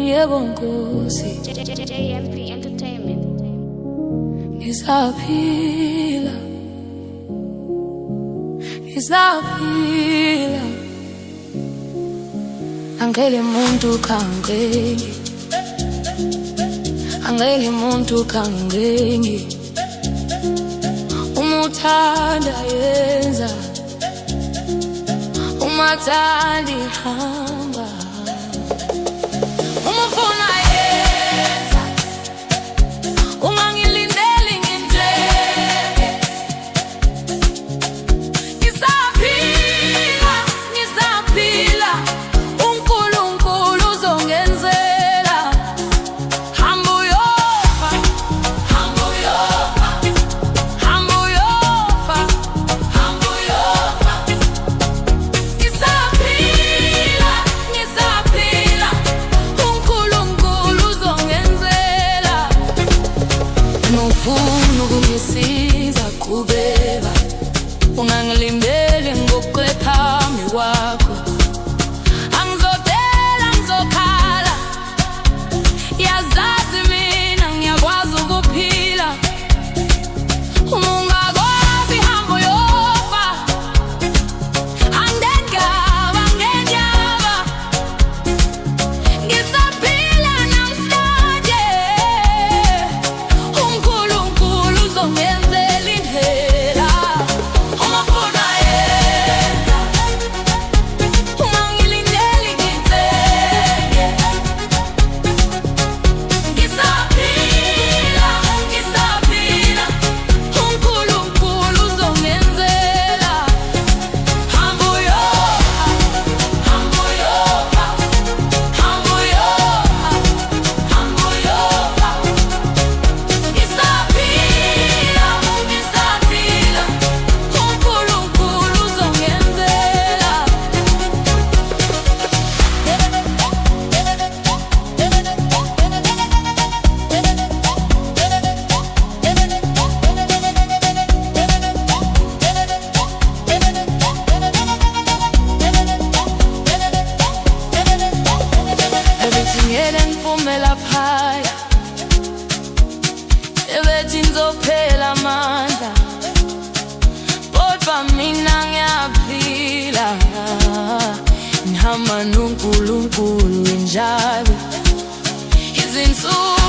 Yebo Nkosi, JMP Entertainment. ngisaphila, ngisaphila. Angele muntu kangengi, angele muntu kangengi. Uma uthanda yenza, uma uthanda ihamba. Uma ufuna yenza, ungangilindeli ngindleke. Ngisaphila, ngisaphila, uNkulunkulu uzongenzela. Hamba uyofa, hamba uyofa, hamba uyofa, hamba uyofa. Ngisaphila, ngisaphila, uNkulunkulu uzongenzela. Nofuna ukungisiza qhubeka, ungangilindeli ngokule phambi kwakho. Angizodela, ngizokhala, yazazi mina ngiyakwazi ukuphila. Uma ungakwazi hamba uyofa, angengaba, angenyaba. Ngisaphila namhlanje, uNkulunkulu uzongenzela indlela. Uma ufuna yenza, ungangilindeli ngindleke. Ngisaphila, ngisaphila, uNkulunkulu uzongenzela. Hamba uyofa, hamba uyofa, hamba uyofa, hamba uyofa. Ngisaphila, ngisaphila, uNkulunkulu uzongenzela. Everything ngiphumela phaya, ebethi ngizophela amandla, kodwa mina ngiyaphila. Ngihamba noNkulunkulu njalo izinsuku